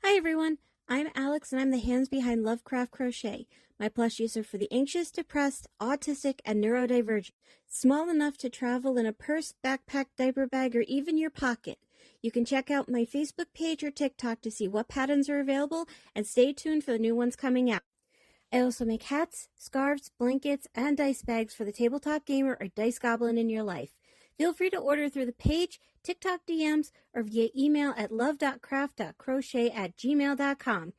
Hi everyone, I'm Alex and I'm the hands behind Lovecraft Crochet. My plushies are for the anxious, depressed, autistic, and neurodivergent. Small enough to travel in a purse, backpack, diaper bag, or even your pocket. You can check out my Facebook page or TikTok to see what patterns are available and stay tuned for the new ones coming out. I also make hats, scarves, blankets, and dice bags for the tabletop gamer or dice goblin in your life. Feel free to order through the page, TikTok DMs, or via email at love.craft.crochet@gmail.com.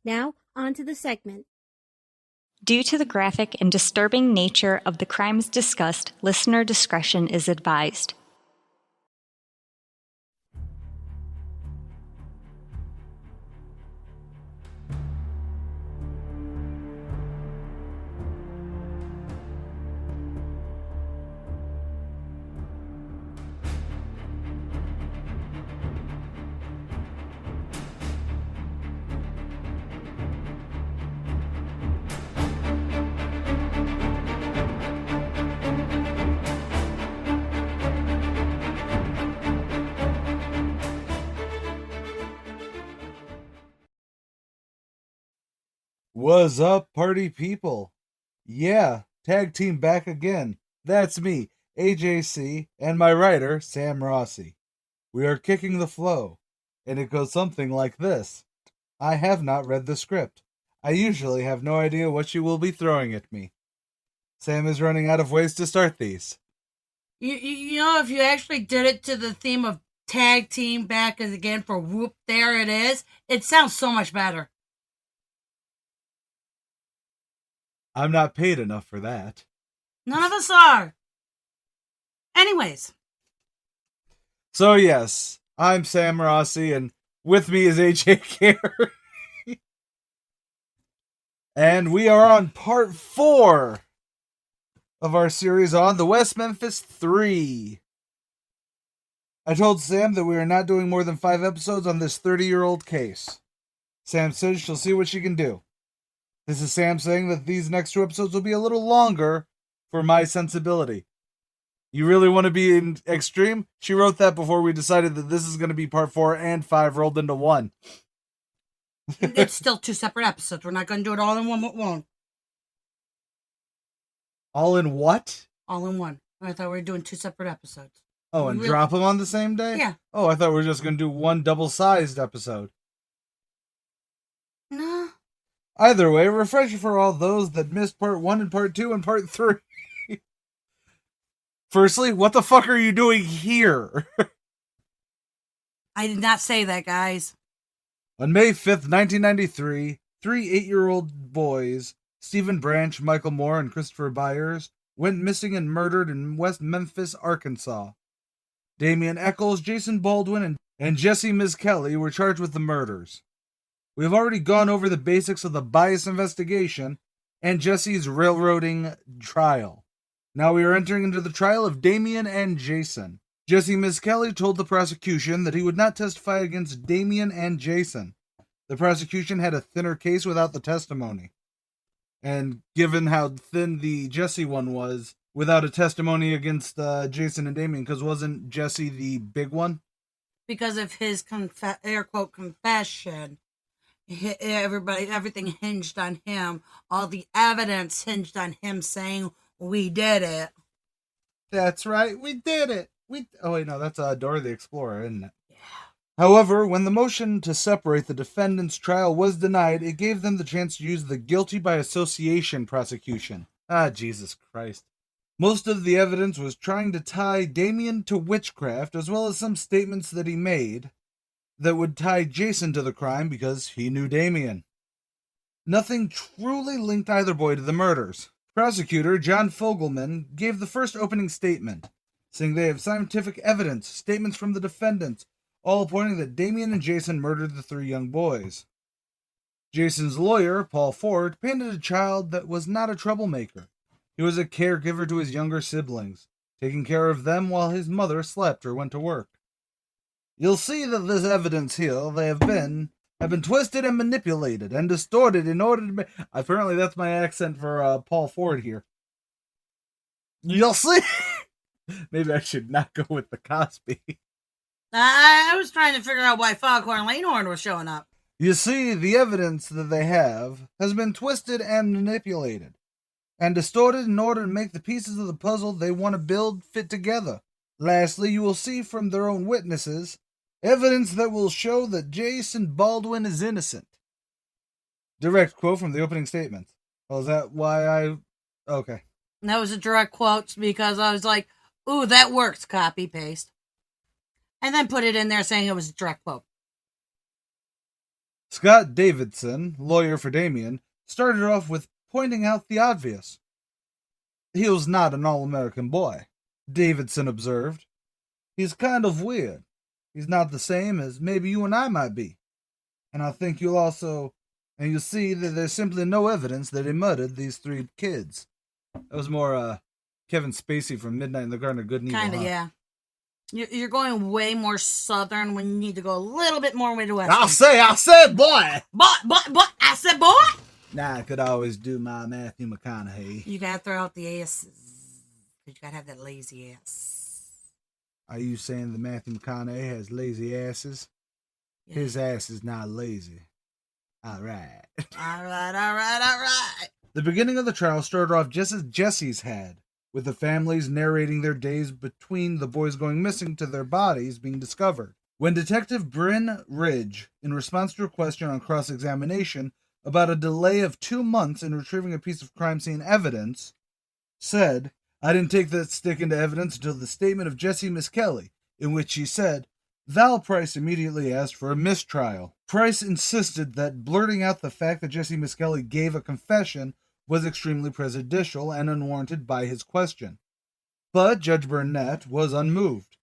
Now, on to the segment. Due to the graphic and disturbing nature of the crimes discussed, listener discretion is advised. What's up, party people? Yeah, tag team back again. That's me, AJC, and my writer, Sam Rossi. We are kicking the flow, and it goes something like this. I have not read the script. I usually have no idea what you will be throwing at me. Sam is running out of ways to start these. You know, if you actually did it to the theme of tag team back again for whoop, there it is, it sounds so much better. I'm not paid enough for that. None of us are. Anyways. So yes, I'm Sam Rossi, and with me is AJ Care. And we are on part 4 of our series on the West Memphis Three. I told Sam that we are not doing more than 5 episodes on this 30-year-old case. Sam says she'll see what she can do. This is Sam saying that these next 2 episodes will be a little longer for my sensibility. You really want to be in extreme? She wrote that before we decided that this is going to be part 4 and 5 rolled into one. It's still 2 separate episodes. We're not going to do it all in one. All in what? All in one. I thought we were doing 2 separate episodes. Oh, and drop them on the same day? Yeah. Oh, I thought we were just going to do one double-sized episode. No. Either way, refresher for all those that missed part 1 and part 2 and part 3. Firstly, what the fuck are you doing here? I did not say that, guys. On May 5th, 1993, 3 8-year-old boys, Stephen Branch, Michael Moore, and Christopher Byers, went missing and murdered in West Memphis, Arkansas. Damian Eccles, Jason Baldwin, and Jesse Kelly were charged with the murders. We have already gone over the basics of the bias investigation and Jesse's railroading trial. Now we are entering into the trial of Damian and Jason. Jesse Kelly told the prosecution that he would not testify against Damian and Jason. The prosecution had a thinner case without the testimony. And given how thin the Jesse one was, without a testimony against Jason and Damian, because wasn't Jesse the big one? Because of his air quote confession, everything hinged on him. All the evidence hinged on him saying, we did it. That's right, we did it. Oh wait, no, that's Dora the Explorer, isn't it? Yeah. However, when the motion to separate the defendant's trial was denied, it gave them the chance to use the guilty by association prosecution. Ah, Jesus Christ. Most of the evidence was trying to tie Damian to witchcraft, as well as some statements that he made that would tie Jason to the crime because he knew Damian. Nothing truly linked either boy to the murders. Prosecutor John Fogelman gave the first opening statement, saying they have scientific evidence, statements from the defendants, all pointing that Damian and Jason murdered the 3 young boys. Jason's lawyer, Paul Ford, painted a child that was not a troublemaker. He was a caregiver to his younger siblings, taking care of them while his mother slept or went to work. You'll see that this evidence here, have been twisted and manipulated and distorted in order to Apparently that's my accent for Paul Ford here. You'll see. Maybe I should not go with the Cosby. I was trying to figure out why Foghorn Leghorn was showing up. You see, the evidence that they have has been twisted and manipulated and distorted in order to make the pieces of the puzzle they want to build fit together. Lastly, you will see from their own witnesses evidence that will show that Jason Baldwin is innocent. Direct quote from the opening statements. Oh, is that why I... Okay. That was a direct quote because I was like, ooh, that works, copy, paste. And then put it in there saying it was a direct quote. Scott Davidson, lawyer for Damien, started off with pointing out the obvious. He was not an all-American boy, Davidson observed. He's kind of weird. He's not the same as maybe you and I might be. And I think you'll see that there's simply no evidence that he murdered these 3 kids. That was more Kevin Spacey from Midnight in the Garden of Good and Evil. Kind of, yeah. You're going way more southern when you need to go a little bit more way to west. I said, boy! But, I said, boy! Nah, I could always do my Matthew McConaughey. You gotta throw out the asses. You gotta have that lazy ass. Are you saying that Matthew McConaughey has lazy asses? Yeah. His ass is not lazy. All right. All right. The beginning of the trial started off just as Jesse's had, with the families narrating their days between the boys going missing to their bodies being discovered. When Detective Bryn Ridge, in response to a question on cross-examination about a delay of 2 months in retrieving a piece of crime scene evidence, said, I didn't take that stick into evidence until the statement of Jesse Miskelly, in which she said, Val Price immediately asked for a mistrial. Price insisted that blurting out the fact that Jesse Miskelly gave a confession was extremely prejudicial and unwarranted by his question. But Judge Burnett was unmoved.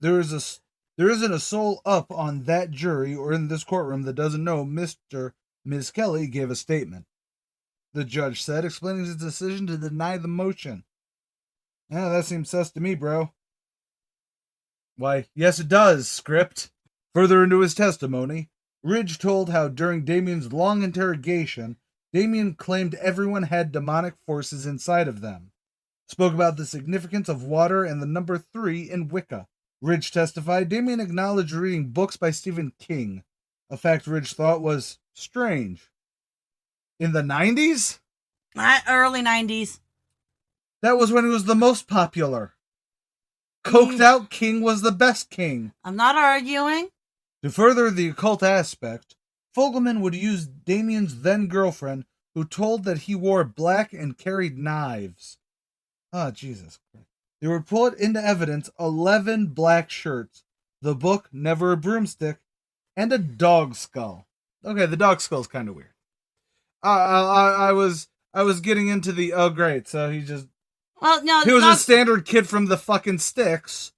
There isn't a soul up on that jury or in this courtroom that doesn't know Mr. Miskelly gave a statement, the judge said, explaining his decision to deny the motion. Yeah, that seems sus to me, bro. Why, yes it does, script. Further into his testimony, Ridge told how during Damien's long interrogation, Damien claimed everyone had demonic forces inside of them. Spoke about the significance of water and the number 3 in Wicca. Ridge testified Damien acknowledged reading books by Stephen King, a fact Ridge thought was strange. In the 90s? Early 90s. That was when he was the most popular. Coked out King was the best King. I'm not arguing. To further the occult aspect, Fogelman would use Damien's then-girlfriend, who told that he wore black and carried knives. Oh, Jesus Christ. They would put into evidence 11 black shirts, the book Never a Broomstick, and a dog skull. Okay, the dog skull's kind of weird. I was getting into the, oh great, so he just... Well, no, he was a standard kid from the fucking sticks.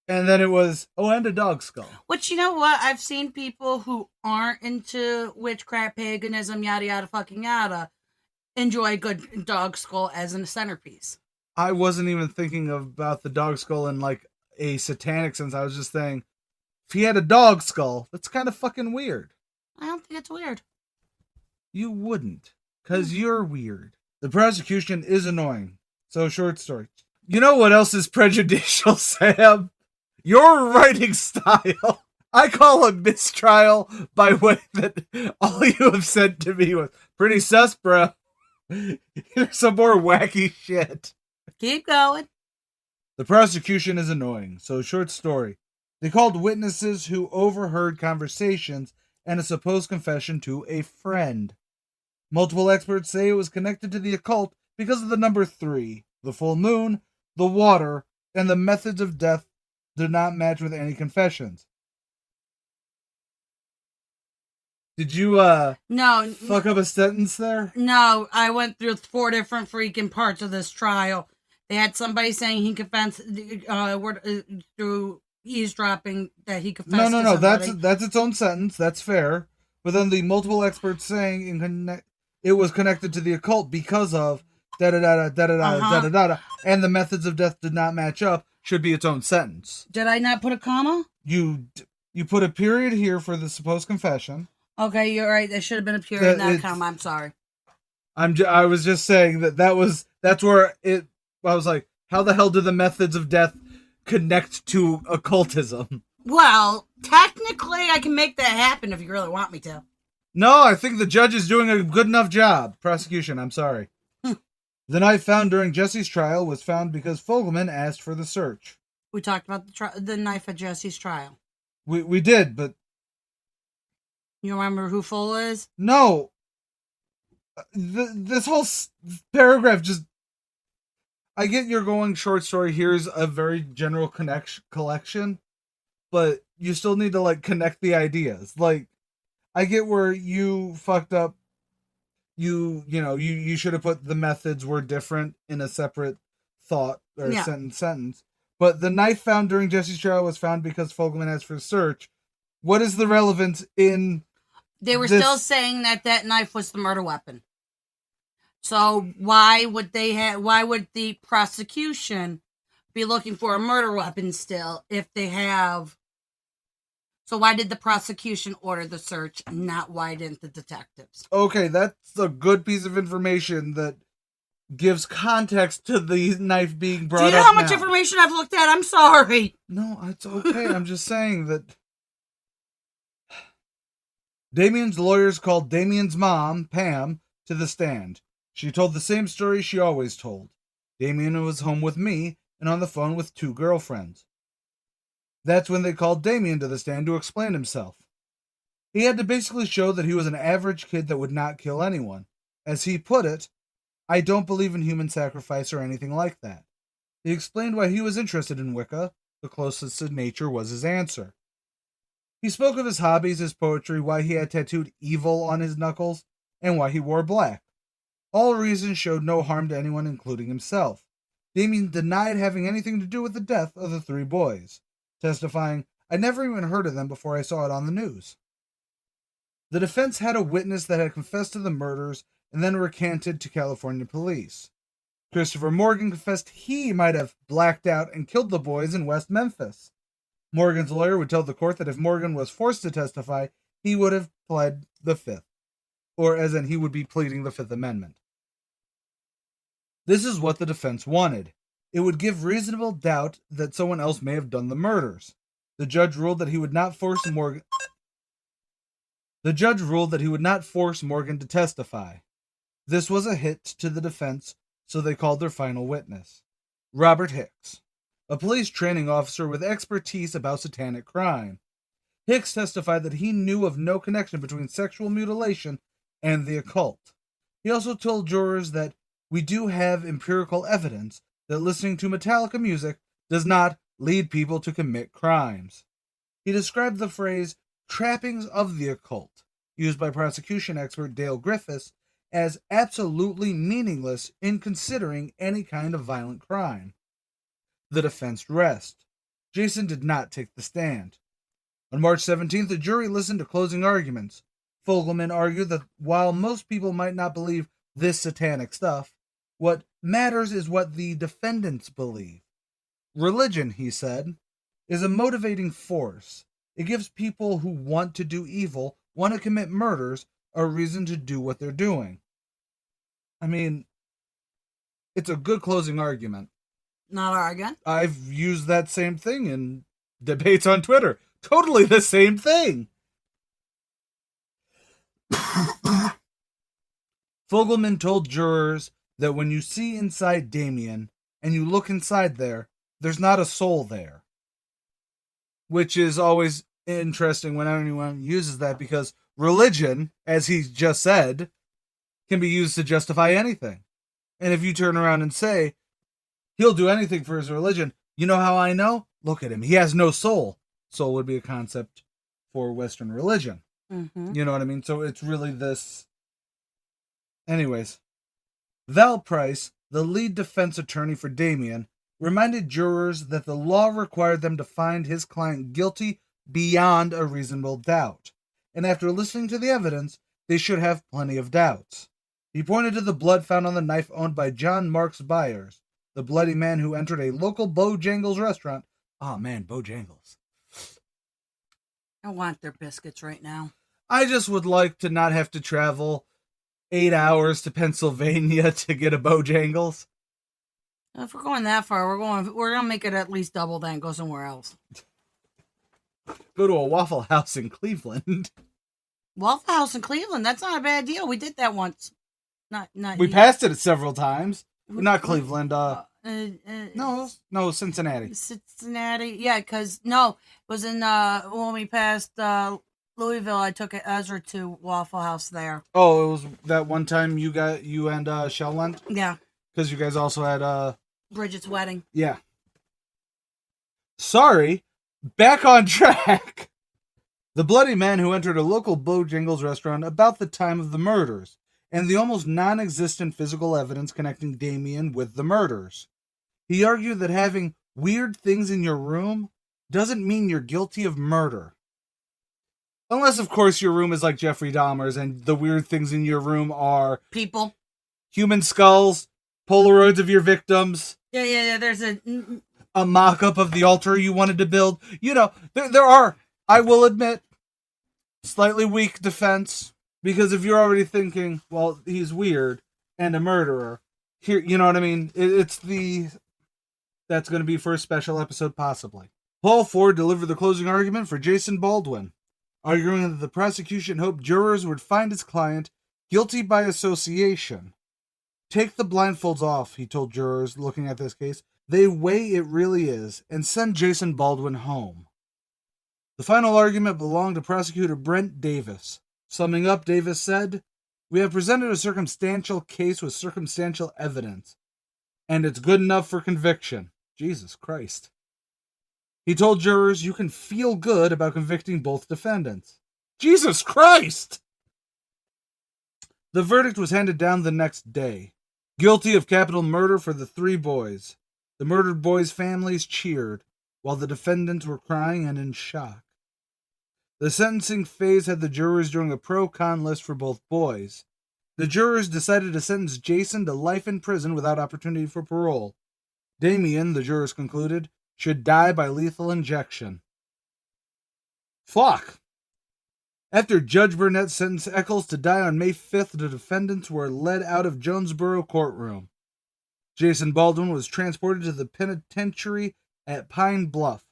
And then it was, and a dog skull. Which, you know what? I've seen people who aren't into witchcraft, paganism, yada, yada, fucking yada, enjoy a good dog skull as a centerpiece. I wasn't even thinking about the dog skull in like a satanic sense. I was just saying, if he had a dog skull, that's kind of fucking weird. I don't think it's weird. You wouldn't, because you're weird. The prosecution is annoying. So, short story. You know what else is prejudicial, Sam? Your writing style. I call a mistrial by way that all you have said to me was pretty sus, bro. Here's some more wacky shit. Keep going. The prosecution is annoying. So, short story. They called witnesses who overheard conversations and a supposed confession to a friend. Multiple experts say it was connected to the occult because of the number 3, the full moon, the water, and the methods of death did not match with any confessions. Did you, fuck up a sentence there? No, I went through 4 different freaking parts of this trial. They had somebody saying he confessed, through eavesdropping that he confessed to No, somebody. that's its own sentence, that's fair. But then the multiple experts saying it was connected to the occult because of da-da-da-da-da-da-da-da-da, and the methods of death did not match up, should be its own sentence. Did I not put a comma? You put a period here for the supposed confession. Okay, you're right. There should have been a period, not a comma. I'm sorry. I was just saying that's where it. I was like, how the hell do the methods of death connect to occultism? Well, technically, I can make that happen if you really want me to. No, I think the judge is doing a good enough job. Prosecution, I'm sorry. The knife found during Jesse's trial was found because Fogelman asked for the search. We talked about the knife at Jesse's trial. We did, but... You remember who Full is? No. This whole paragraph just... I get you're going short story. Here's a very general collection, but you still need to, like, connect the ideas. Like, I get where you fucked up. You should have put the methods were different in a separate thought or sentence. But the knife found during Jesse's trial was found because Fogelman asked for search. What is the relevance in? They were still saying that knife was the murder weapon. So why would the prosecution be looking for a murder weapon still if they have? So why did the prosecution order the search, and not why didn't the detectives? Okay, that's a good piece of information that gives context to the knife being brought up. Do you know how much information I've looked at? I'm sorry. No, it's okay. I'm just saying that Damien's lawyers called Damien's mom, Pam, to the stand. She told the same story she always told. Damien was home with me and on the phone with 2 girlfriends. That's when they called Damien to the stand to explain himself. He had to basically show that he was an average kid that would not kill anyone. As he put it, I don't believe in human sacrifice or anything like that. He explained why he was interested in Wicca. The closest to nature was his answer. He spoke of his hobbies, his poetry, why he had tattooed evil on his knuckles, and why he wore black. All reasons showed no harm to anyone, including himself. Damien denied having anything to do with the death of the 3 boys, testifying, I never even heard of them before I saw it on the news. The defense had a witness that had confessed to the murders and then recanted to California police. Christopher Morgan confessed he might have blacked out and killed the boys in West Memphis. Morgan's lawyer would tell the court that if Morgan was forced to testify, he would have pled the 5th, or as in he would be pleading the 5th Amendment. This is what the defense wanted. It would give reasonable doubt that someone else may have done the murders. The judge ruled that he would not force Morgan to testify. This was a hit to the defense, so they called their final witness, Robert Hicks, a police training officer with expertise about satanic crime. Hicks testified that he knew of no connection between sexual mutilation and the occult. He also told jurors that we do have empirical evidence that listening to Metallica music does not lead people to commit crimes. He described the phrase trappings of the occult, used by prosecution expert Dale Griffiths, as absolutely meaningless in considering any kind of violent crime. The defense rests. Jason did not take the stand. On March 17th, the jury listened to closing arguments. Fogelman argued that while most people might not believe this satanic stuff, what matters is what the defendants believe. Religion, he said, is a motivating force. It gives people who want to do evil, want to commit murders, a reason to do what they're doing. I mean, it's a good closing argument. Not arguing. I've used that same thing in debates on Twitter. Totally the same thing. Fogelman told jurors that when you see inside Damien and you look inside there, there's not a soul there. Which is always interesting when anyone uses that, because religion, as he just said, can be used to justify anything. And if you turn around and say, he'll do anything for his religion, you know how I know? Look at him. He has no soul. Soul would be a concept for Western religion. Mm-hmm. You know what I mean? So it's really this. Anyways, Val Price, the lead defense attorney for Damien, reminded jurors that the law required them to find his client guilty beyond a reasonable doubt. And after listening to the evidence, they should have plenty of doubts. He pointed to the blood found on the knife owned by John Marks Byers, the bloody man who entered a local Bojangles restaurant. Oh man, Bojangles. I want their biscuits right now. I just would like to not have to travel 8 hours to Pennsylvania to get a Bojangles. If we're going that far, we're gonna make it at least double that and go somewhere else. Go to a Waffle House in Cleveland. Waffle House in Cleveland. That's not a bad deal. We did that once. Not. We passed it several times. Not Cleveland. No, Cincinnati. Cincinnati. Yeah, because it was in when we passed Louisville. I took Ezra to Waffle House there. Oh, it was that one time you and Shell went? Yeah. Because you guys also had Bridget's wedding. Yeah. Sorry. Back on track. The bloody man who entered a local Bojangles restaurant about the time of the murders, and the almost non-existent physical evidence connecting Damien with the murders. He argued that having weird things in your room doesn't mean you're guilty of murder. Unless, of course, your room is like Jeffrey Dahmer's and the weird things in your room are... people. Human skulls, Polaroids of your victims. Yeah, there's a mock-up of the altar you wanted to build. You know, there are, I will admit, slightly weak defense. Because if you're already thinking, well, he's weird and a murderer, here, you know what I mean? That's going to be for a special episode, possibly. Paul Ford delivered the closing argument for Jason Baldwin, arguing that the prosecution hoped jurors would find his client guilty by association. Take the blindfolds off, he told jurors looking at this case. They weigh it really is, and send Jason Baldwin home. The final argument belonged to prosecutor Brent Davis. Summing up, Davis said, "We have presented a circumstantial case with circumstantial evidence, and it's good enough for conviction." Jesus Christ. He told jurors, "You can feel good about convicting both defendants." Jesus Christ! The verdict was handed down the next day. Guilty of capital murder for the three boys. The murdered boys' families cheered, while the defendants were crying and in shock. The sentencing phase had the jurors doing a pro-con list for both boys. The jurors decided to sentence Jason to life in prison without opportunity for parole. Damien, the jurors concluded, should die by lethal injection. Fuck! After Judge Burnett sentenced Eccles to die on May 5th, the defendants were led out of Jonesboro courtroom. Jason Baldwin was transported to the penitentiary at Pine Bluff,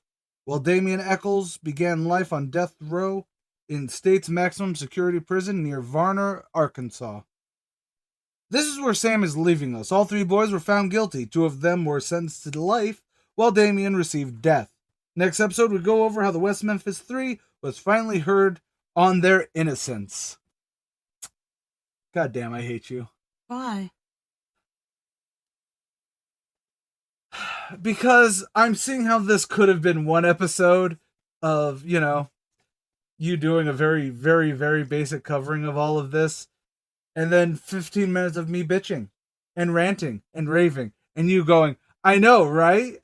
while Damien Eccles began life on death row in state's maximum security prison near Varner, Arkansas. This is where Sam is leaving us. All three boys were found guilty. Two of them were sentenced to life, while Damien received death. Next episode, we go over how the West Memphis Three was finally heard on their innocence. God damn, I hate you. Why? Because I'm seeing how this could have been one episode of, you doing a very, very, very basic covering of all of this, and then 15 minutes of me bitching and ranting and raving, and you going, I know, right?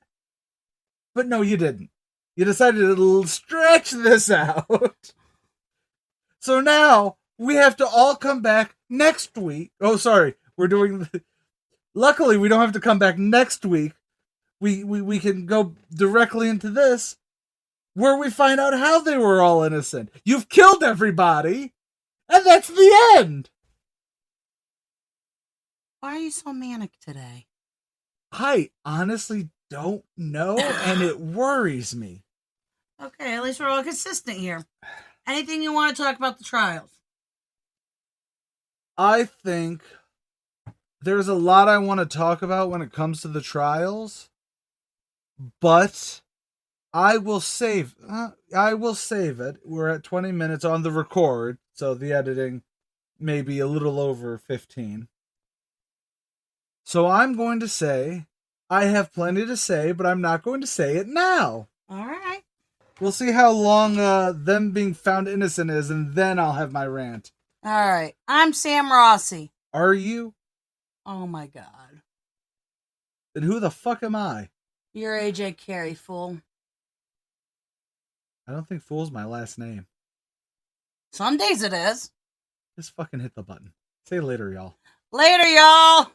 But no, you didn't. You decided to stretch this out. So now we have to all come back next week. Oh, sorry. Luckily, we don't have to come back next week. We can go directly into this, where we find out how they were all innocent. You've killed everybody, and that's the end. Why are you so manic today? I honestly don't know, and it worries me. Okay, at least we're all consistent here. Anything you want to talk about the trials? I think there's a lot I want to talk about when it comes to the trials, but I will save it. We're at 20 minutes on the record, so the editing may be a little over 15. So I'm going to say I have plenty to say, but I'm not going to say it now. All right. We'll see how long them being found innocent is, and then I'll have my rant. All right. I'm Sam Rossi. Are you? Oh, my God. Then who the fuck am I? You're AJ Carey, fool. I don't think fool's my last name. Some days it is. Just fucking hit the button. Say later, y'all. Later, y'all.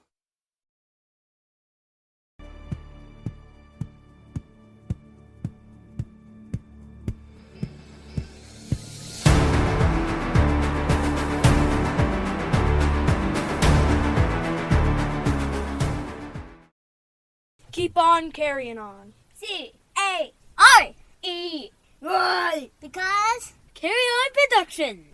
Keep on carrying on. C-A-R-E Why? Because Carry On Production.